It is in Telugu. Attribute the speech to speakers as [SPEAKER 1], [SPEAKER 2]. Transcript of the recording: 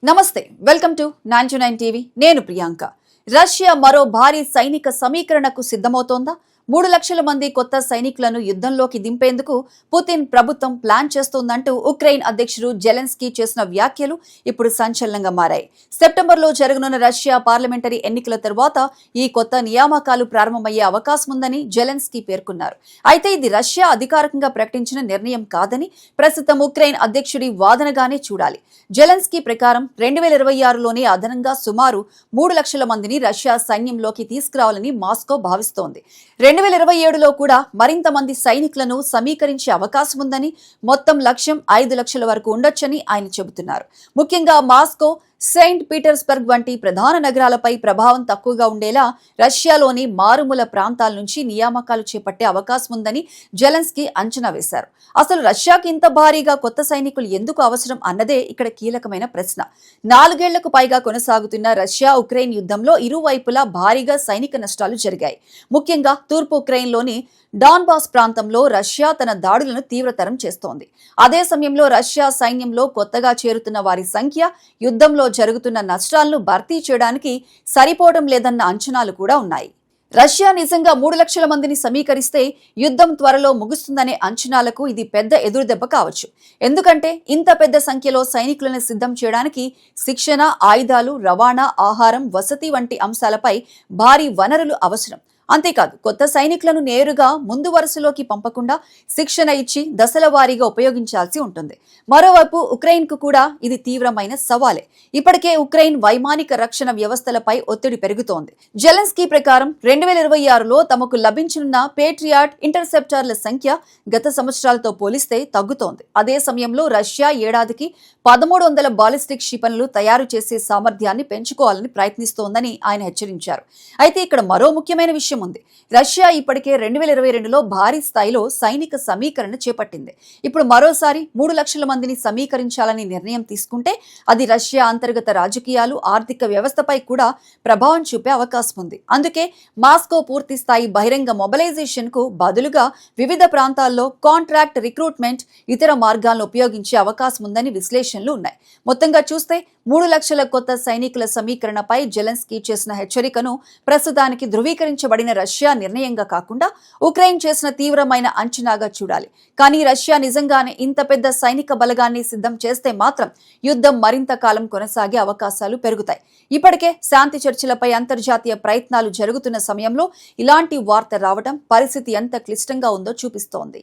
[SPEAKER 1] నమస్తే, వెల్కమ్ టు 99 టీవీ. నేను ప్రియాంక. రష్యా మరో భారీ సైనిక సమీకరణకు సిద్ధమవుతోందా? 3 లక్షల మంది కొత్త సైనికులను యుద్ధంలోకి దింపేందుకు పుతిన్ ప్రభుత్వం ప్లాన్ చేస్తోందంటూ ఉక్రెయిన్ అధ్యక్షుడు జెలెన్స్కీ చేసిన వ్యాఖ్యలు ఇప్పుడు సంచలనంగా మారాయి. సెప్టెంబర్లో జరగనున్న రష్యా పార్లమెంటరీ ఎన్నికల తర్వాత ఈ కొత్త నియామకాలు ప్రారంభమయ్యే అవకాశం ఉందని జెలెన్స్కీ పేర్కొన్నారు. అయితే ఇది రష్యా అధికారికంగా ప్రకటించిన నిర్ణయం కాదని ప్రస్తుతం ఉక్రెయిన్ అధ్యక్షుడి వాదనగానే చూడాలి. జెలెన్స్కీ ప్రకారం 2026లోనే అదనంగా సుమారు 3 లక్షల మందిని రష్యా సైన్యంలోకి తీసుకురావాలని మాస్కో భావిస్తోంది. 2027లో కూడా మరింత మంది సైనికులను సమీకరించే అవకాశం ఉందని, మొత్తం లక్ష్యం 5 లక్షల వరకు ఉండొచ్చని ఆయన చెబుతున్నారు. ముఖ్యంగా మాస్కో, సెయింట్ పీటర్స్బర్గ్ వంటి ప్రధాన నగరాలపై ప్రభావం తక్కువగా ఉండేలా రష్యాలోని మారుమూల ప్రాంతాల నుంచి నియామకాలు చేపట్టే అవకాశం ఉందని జెలెన్స్కీ అంచనా వేశారు. అసలు రష్యాకి ఇంత భారీగా కొత్త సైనికులు ఎందుకు అవసరం అన్నదే ఇక్కడ కీలకమైన ప్రశ్న. 4 ఏళ్లకు పైగా కొనసాగుతున్న రష్యా ఉక్రెయిన్ యుద్ధంలో ఇరువైపులా భారీగా సైనిక నష్టాలు జరిగాయి. ముఖ్యంగా తూర్పు ఉక్రెయిన్లోని డాన్బాస్ ప్రాంతంలో రష్యా తన దాడులను తీవ్రతరం చేస్తోంది. అదే సమయంలో రష్యా సైన్యంలో కొత్తగా చేరుతున్న వారి సంఖ్య యుద్ధంలో జరుగుతున్న నష్టాలను భర్తీ చేయడానికి సరిపోవడం లేదన్న అంచనాలు కూడా ఉన్నాయి. రష్యా నిజంగా 3 లక్షల మందిని సమీకరిస్తే యుద్ధం త్వరలో ముగుస్తుందనే అంచనాలకు ఇది పెద్ద ఎదురుదెబ్బ కావచ్చు. ఎందుకంటే ఇంత పెద్ద సంఖ్యలో సైనికులను సిద్ధం చేయడానికి శిక్షణ, ఆయుధాలు, రవాణా, ఆహారం, వసతి వంటి అంశాలపై భారీ వనరులు అవసరం. అంతేకాదు, కొత్త సైనికులను నేరుగా ముందు వరుసలోకి పంపకుండా శిక్షణ ఇచ్చి దశల వారీగా ఉపయోగించాల్సి ఉంటుంది. మరోవైపు ఉక్రెయిన్ కు కూడా ఇది తీవ్రమైన సవాలే. ఇప్పటికే ఉక్రెయిన్ వైమానిక రక్షణ వ్యవస్థలపై ఒత్తిడి పెరుగుతోంది. జెలెన్స్కీ ప్రకారం 2026లో తమకు లభించనున్న పేట్రియాట్ ఇంటర్సెప్టర్ల సంఖ్య గత సంవత్సరాలతో పోలిస్తే తగ్గుతోంది. అదే సమయంలో రష్యా ఏడాదికి 1300 బాలిస్టిక్ క్షిపణులు తయారు చేసే సామర్థ్యాన్ని పెంచుకోవాలని ప్రయత్నిస్తోందని ఆయన హెచ్చరించారు. అయితే ఇక్కడ మరో ముఖ్యమైన విషయం ఉంది. రష్యా ఇప్పటికే 2022లో భారీ స్థాయిలో సైనిక సమీకరణ చేపట్టింది. ఇప్పుడు మరోసారి 3 లక్షల మందిని సమీకరించాలని నిర్ణయం తీసుకుంటే అది రష్యా అంతర్గత రాజకీయాలు, ఆర్థిక వ్యవస్థపై కూడా ప్రభావం చూపే అవకాశం ఉంది. అందుకే మాస్కో పూర్తి స్థాయి బహిరంగ మొబిలైజేషన్ కు బదులుగా వివిధ ప్రాంతాల్లో కాంట్రాక్ట్ రిక్రూట్మెంట్, ఇతర మార్గాలను ఉపయోగించే అవకాశం ఉందని విశ్లేషణలు ఉన్నాయి. మొత్తంగా చూస్తే 3 లక్షల కొత్త సైనికుల సమీకరణపై జెలెన్స్కీ చేసిన హెచ్చరికను ప్రస్తుతానికి ధృవీకరించబడిన రష్యా నిర్ణయంగా కాకుండా ఉక్రెయిన్ చేసిన తీవ్రమైన అంచనాగా చూడాలి. కానీ రష్యా నిజంగానే ఇంత పెద్ద సైనిక బలగాన్ని సిద్ధం చేస్తే మాత్రం యుద్ధం మరింత కాలం కొనసాగే అవకాశాలు పెరుగుతాయి. ఇప్పటికే శాంతి చర్చలపై అంతర్జాతీయ ప్రయత్నాలు జరుగుతున్న సమయంలో ఇలాంటి వార్త రావడం పరిస్థితి ఎంత క్లిష్టంగా ఉందో చూపిస్తోంది.